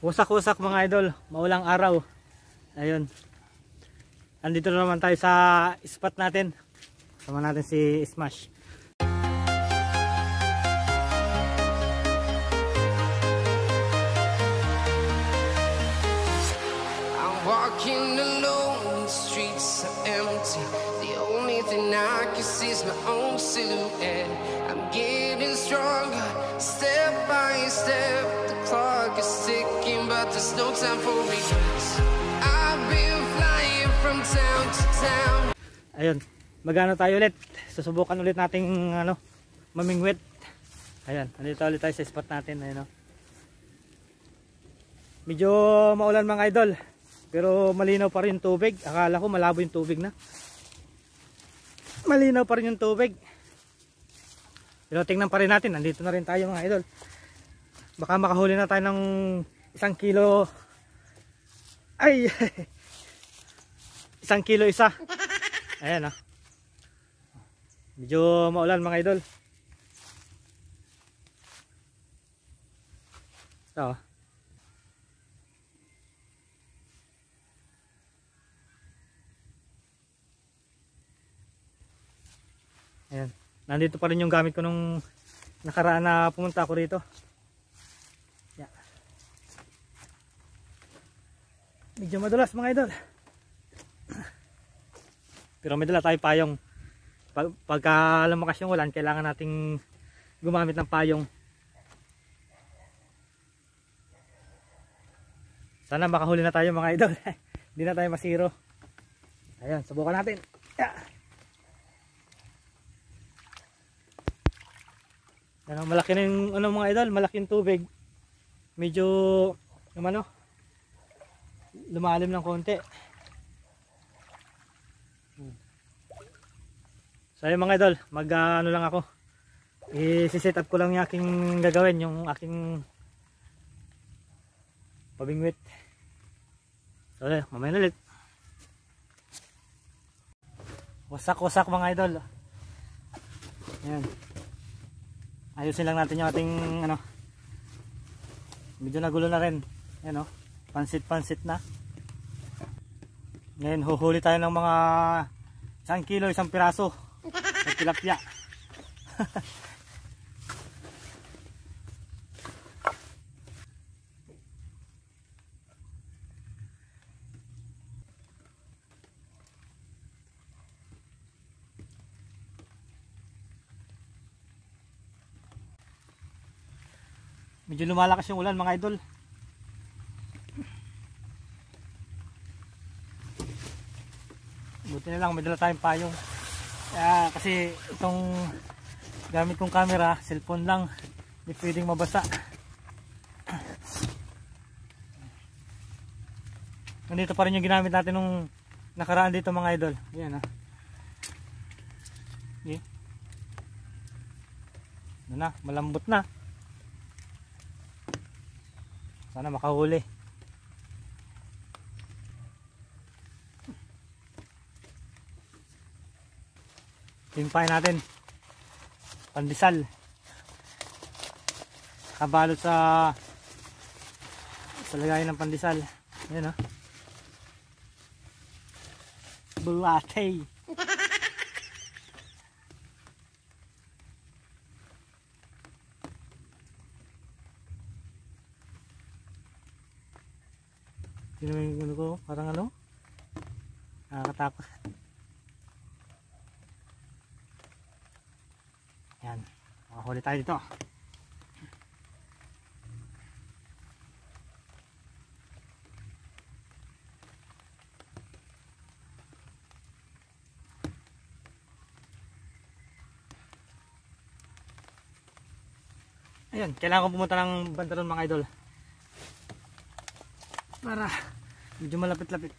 Wasak-wasak mga idol, maulang araw. Ayun. Andito na naman tayo sa spot natin. Sama natin si Smash. I'm walking alone, the streets are empty. The only thing I can see is my own silhouette. I'm getting stronger, step by step. The clock is ticking, but there's no time for regrets. I've been flying from town to town. Ayun, magano tayo ulit. Susubukan ulit nating mamingwit. Ayun, andito ulit tayo sa spot natin. Ayun, medyo maulan mga idol, pero malinaw pa rin yung tubig. Akala ko malabo yung tubig na. Malinaw pa rin yung tubig. Pero tingnan pa rin natin, nandito na rin tayo mga idol. Baka makahuli na tayo ng 1 kilo. Ay 1 kilo isa. Ayan medyo maulan mga idol. Ito ayan, nandito pa rin yung gamit ko nung nakaraan na pumunta ako rito. Yeah. Medyo madulas mga idol. Pero may dala tayo payong. Pagka lumakas yung ulan, kailangan nating gumamit ng payong. Sana makahuli na tayo mga idol. Hindi na tayo masiro. Ayan, subukan natin. Yeah. Malaki na yung mga idol, malaki yung tubig. Medyo lumalim ng konti. So ayun mga idol, lang ako. I-set up ko lang yung aking gagawin, yung aking pabingwit. So ayun, mamaya ulit. Wasak-wasak mga idol. Ayan. Ayusin lang natin yung ating medyo nagulo na rin. Ayan pansit-pansit na. Ngayon huhuli tayo ng mga 1 kilo, 1 piraso ng tilapia. Medyo lumalakas yung ulan mga idol. Buti na lang may dala tayong payong. Kasi itong gamit kong camera, cellphone lang, hindi pwedeng mabasa. Nandito pa rin yung ginamit natin nung nakaraan dito mga idol. Ayan okay. Malambot na. Sana makahuli. Timpahin natin pandesal, kabalot sa lagayan ng pandesal. Ayan bulate. Sino yung ko? Parang nakakatakot. Yan, makahuli tayo dito. Ayan, kailangan ko pumunta ng bantaron mga idol para medyo malapit-lapit.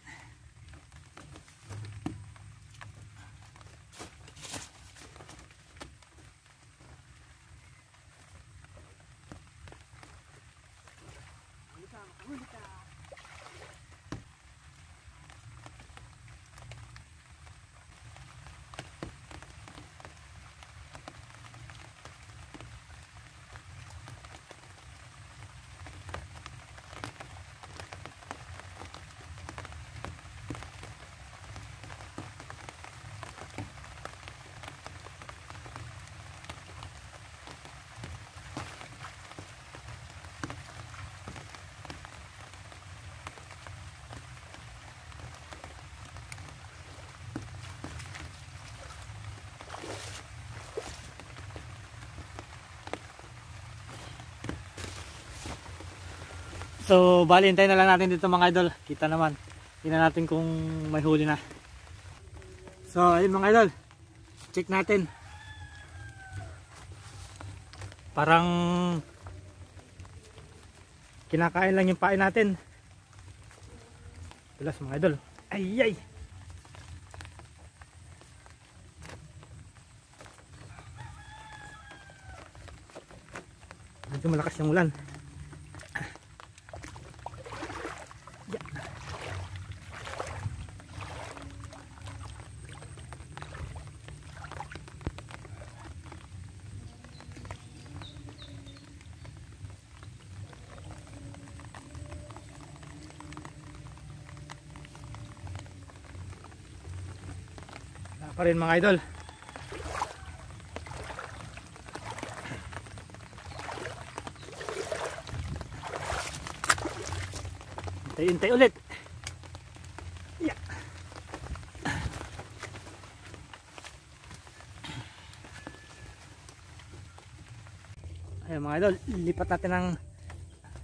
So bali hintayin na lang natin dito mga idol. Kita naman. Tingnan natin kung may huli na. So ayun mga idol. Check natin. Parang kinakain lang yung pain natin. Tulas mga idol. Ay ay. Medyo malakas yung ulan. Pa rin mga idol. Hintay ulit. Yeah. Ayun mga idol, lipat natin ang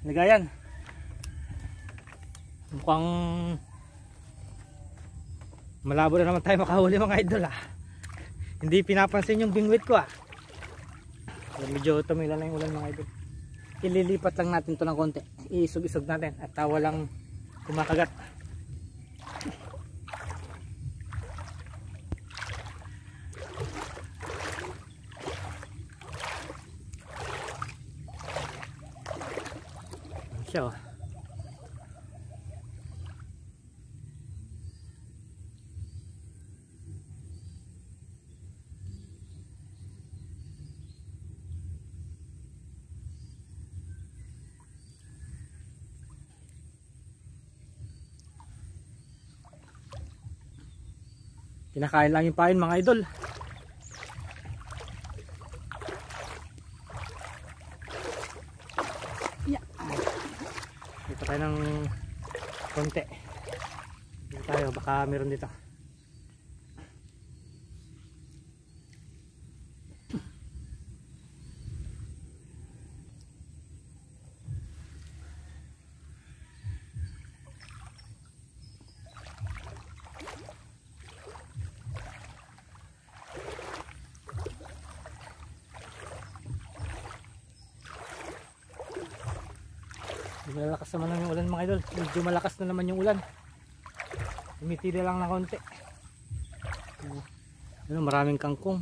lagayan. Mukhang malabo na naman tayo makahuli mga idol ah. Hindi pinapansin yung bingwit ko ah. Medyo tumila na yung ulan mga idol. Ililipat lang natin to ng konti. Iisog-isog natin at walang kumakagat. Siya oh. Kinakain lang yung pain mga idol. Yeah. Dito tayo ng konti. Dito tayo, baka meron dito. Malakas naman lang yung ulan mga idol. Medyo malakas na naman yung ulan. Tumitila lang na konti. Ano, maraming kangkong.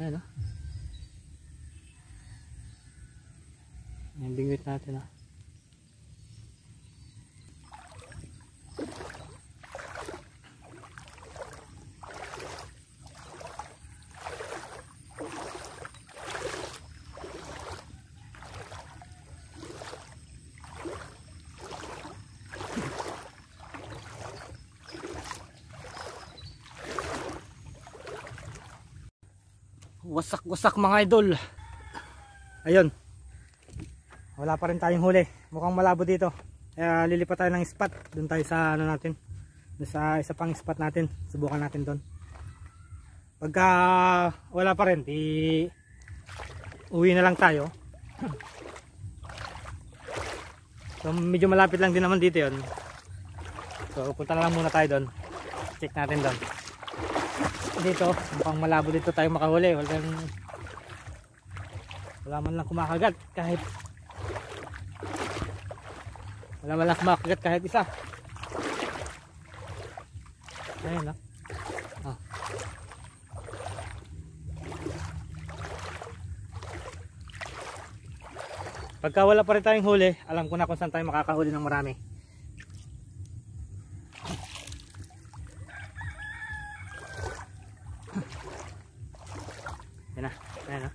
Ayan o. Ayan, bingwit natin o. Wasak-wasak mga idol. Ayun. Wala pa rin tayong huli. Mukhang malabo dito. Kaya lilipat tayo ng spot. Doon tayo sa ano natin. Doon sa isa pang spot natin. Subukan natin doon. Pagka wala pa rin, uwi na lang tayo. So medyo malapit lang din naman dito yun. So punta na lang muna tayo doon. Check natin doon. Dito, mukhang malabo dito tayo makahuli. Wala man lang kumakagat kahit isa. Ayun no? Oh. Pagka wala pa rin tayong huli, alam ko na kung saan tayo makakahuli ng marami. Yan na, ayan na.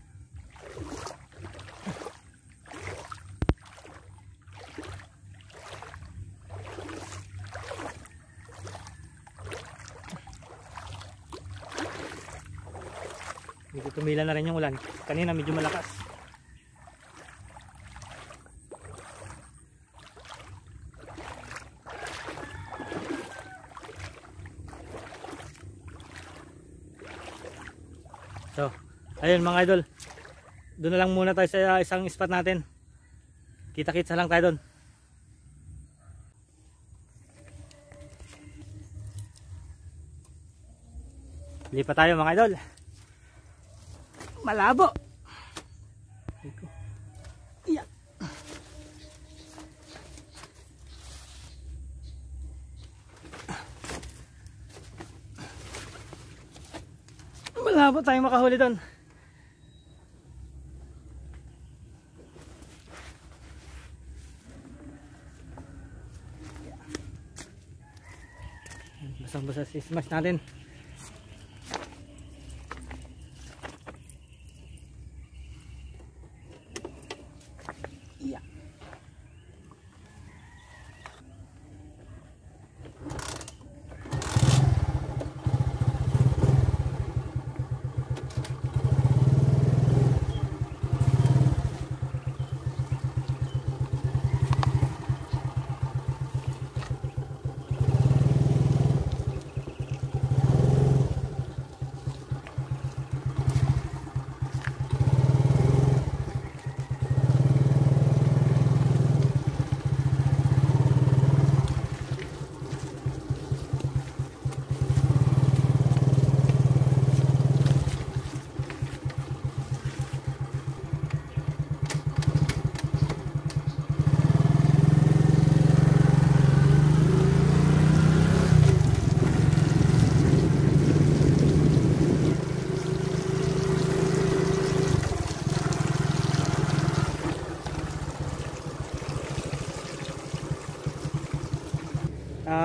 Dito tumila na rin yung ulan. Kanina medyo malakas. So, ayun mga idol. Doon na lang muna tayo sa isang spot natin. Kita-kitsa lang tayo doon. Lipat tayo mga idol. Malabo. Yeah. Malabo tayong makahuli doon. Basang-basa si smash natin. Yeah.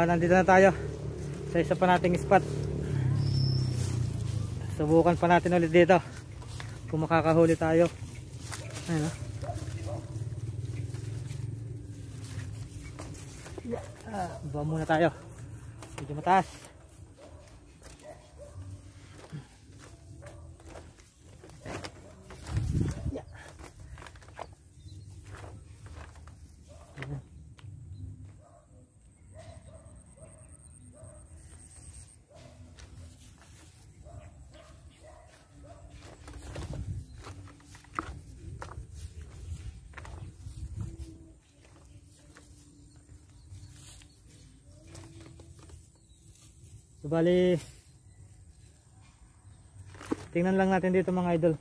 Nandito na tayo sa isa pa nating spot. Subukan pa natin ulit dito kung makakahuli tayo. Ayun, baba muna tayo, medyo mataas. So, bali, tingnan lang natin dito mga idol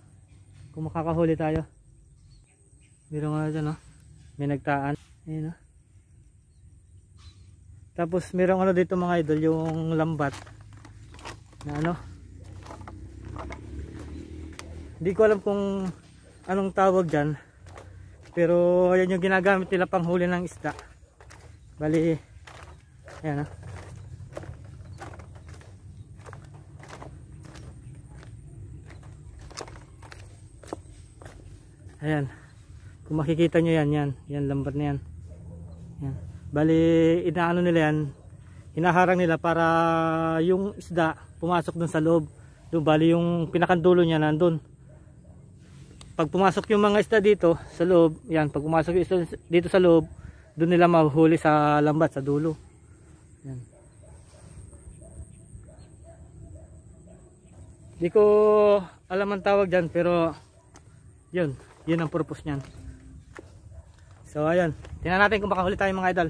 kung makakahuli tayo. Meron nga dyan, no? May nagtaan. Ayun, no? Tapos merong ano dito mga idol, yung lambat na ano, hindi ko alam kung anong tawag dyan, pero yan yung ginagamit nila pang huli ng isda. Bali, ayan, no? Ayan, kung makikita nyo yan lambat na yan. Yan. Bali, inaano nila yan, hinaharang nila para yung isda pumasok dun sa loob. Doon, bali yung pinakandulo niya nandun. Pag pumasok yung mga isda dito sa loob, yan, pag pumasok yung isda dito sa loob, doon nila mahuhuli sa lambat, sa dulo. Yan. Di ko alam ang tawag dyan, pero yun ang purpose nyan. So ayun, tingnan natin kung makahuli tayo mga idol.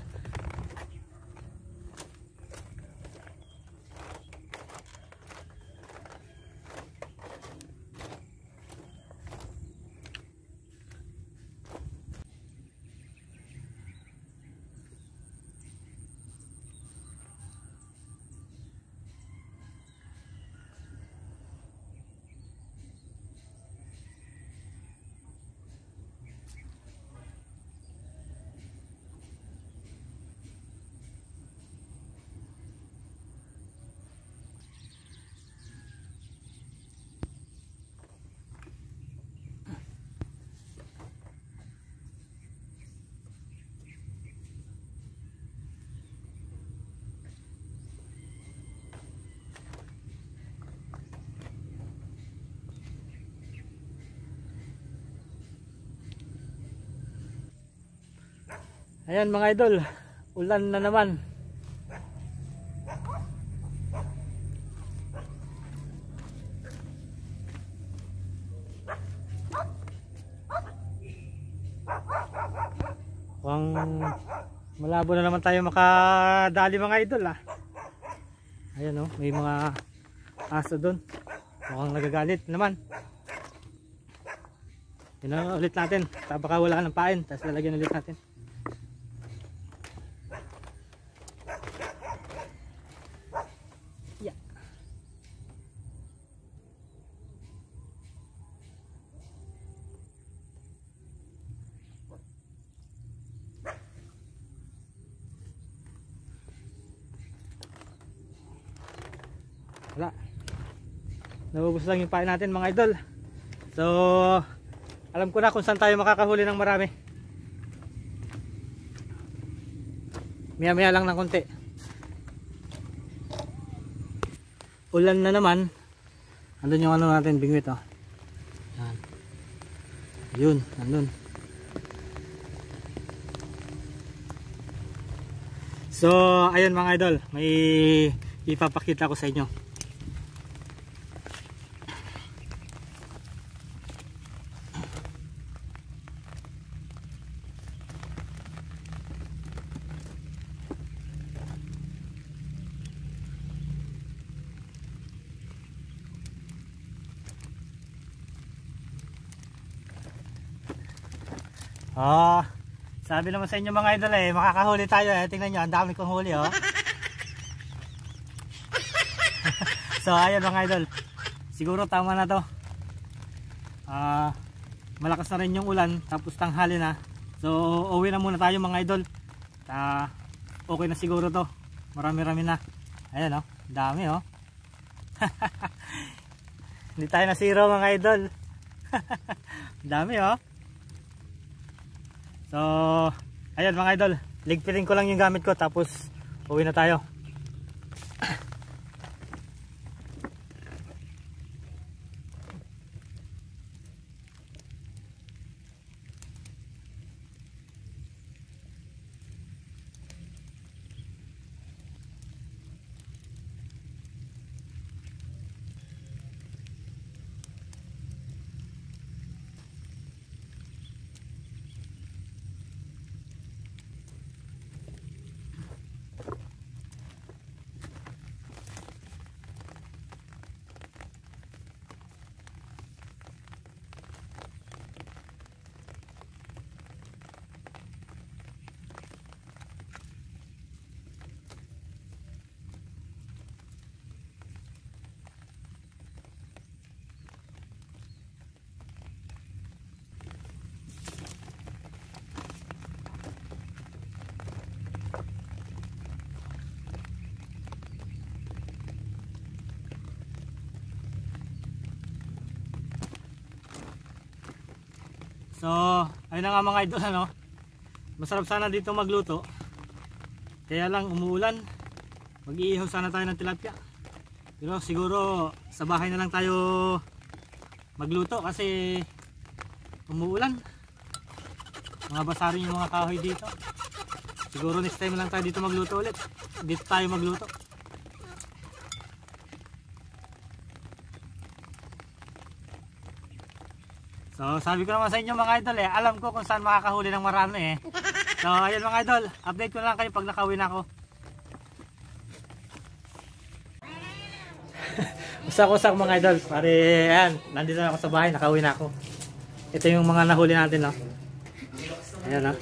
Ayan mga idol, ulan na naman. Malabo na naman tayo makadali mga idol, ah. Ayan, oh, may mga aso doon. Mukhang nagagalit naman. Yun na ulit natin. Baka wala ng pain. Tapos lalagyan ulit natin. Yeah. Wala. Naubos lang yung pain natin mga idol. So alam ko na kung saan tayo makakahuli ng marami. Maya maya lang ng konti. Ulan na naman. Andun yung ano natin, bingwit oh. Yan. Yun, andun. So ayun mga idol, may ipapakita ko sa inyo. Oh, sabi naman sa inyo mga idol eh, makakahuli tayo eh. Tingnan nyo, ang dami kong huli oh. So ayun mga idol, siguro tama na to. Malakas na rin yung ulan, tapos tanghali na. So uwi na muna tayo mga idol. Okay na siguro to, marami-rami na. Ayan oh, dami oh. Hindi tayo na zero mga idol. Dami oh. So, ayan mga idol, ligpitin ko lang yung gamit ko tapos uwi na tayo. So, ayun na nga mga idol ano. Masarap sana dito magluto. Kaya lang umuulan. Mag-iihaw sana tayo ng tilapia. Pero siguro sa bahay na lang tayo magluto kasi umuulan. Mga basarin yung mga kahoy dito. Siguro next time lang tayo dito magluto ulit. Dito tayo magluto. So sabi ko naman sa inyo mga idol eh, alam ko kung saan makakahuli ng marami eh. So ayun mga idol, update ko lang kayo pag nakauwi na ako. Usak-usak mga idol, pare ayan, nandito na ako sa bahay, nakauwi na ako. Ito yung mga nahuli natin no. Ayan no.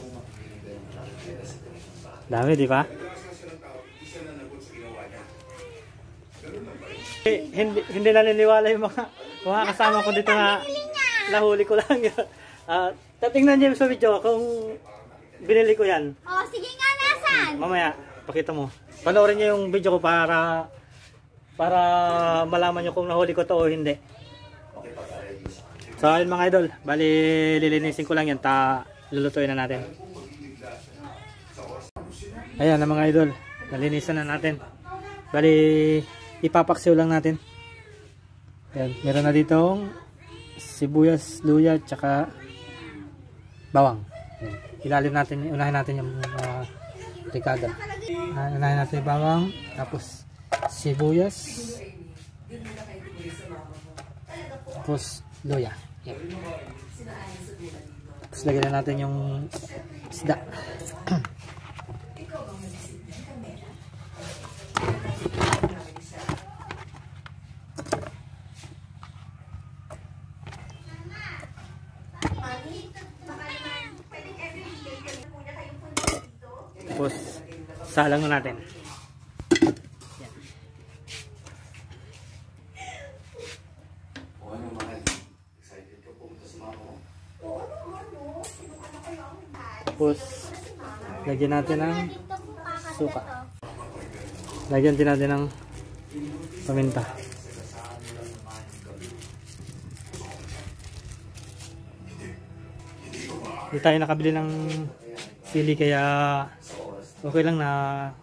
Dami di ba? Hindi naniniwala yung mga kasama ko dito na nahuli ko lang yun. Tatingnan niyo sa video kung binili ko yan. Oh, sige nga, nasan? Mamaya, pakita mo. Panoorin niyo yung video ko para malaman niyo kung nahuli ko to o hindi. So ayun mga idol, bali lilinisin ko lang yan, lulutuin na natin. Ayan na mga idol, nalinisan na natin. Bali ipapaksiw lang natin. Ayan, meron na ditong sibuyas, luya, tsaka bawang. Ilalim natin, unahin natin yung ricada. Unahin natin yung bawang, tapos sibuyas, tapos luya. Yan. Tapos lagyan na natin yung isda. Tapos, salang na natin. Yan. Tapos, lagyan natin ng suka. Lagyan din natin ng paminta. Hindi tayo nakabili ng sili kaya okay lang na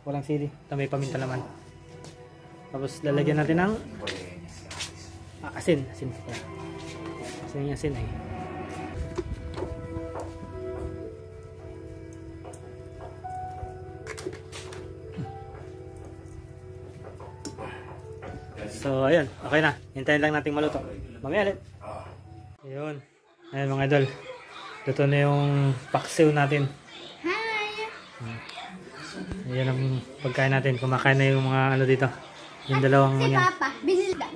walang sili. May paminta naman. Tapos lalagyan natin ng asin. Asin eh. So ayun, okay na. Hintayin lang nating maluto. Mamaya ulit. Ayun. Ayun mga idol. Luto na yung paksiw natin. Hi! Ayan ang pagkain natin. Kumakain na yung mga ano dito. Yung dalawang Si yan. Papa, binilda.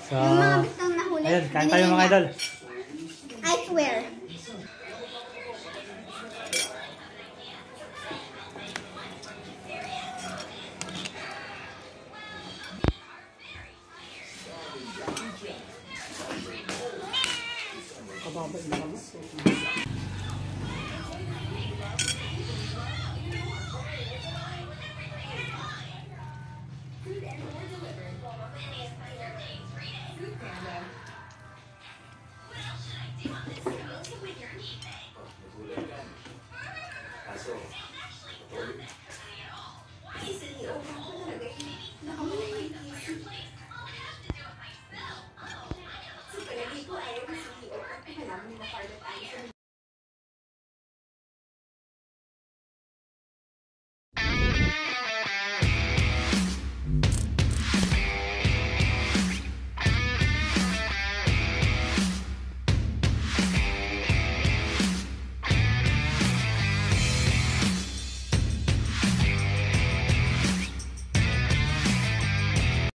So, Yung mga bitang nahuli. ayun, kain tayo mga idol.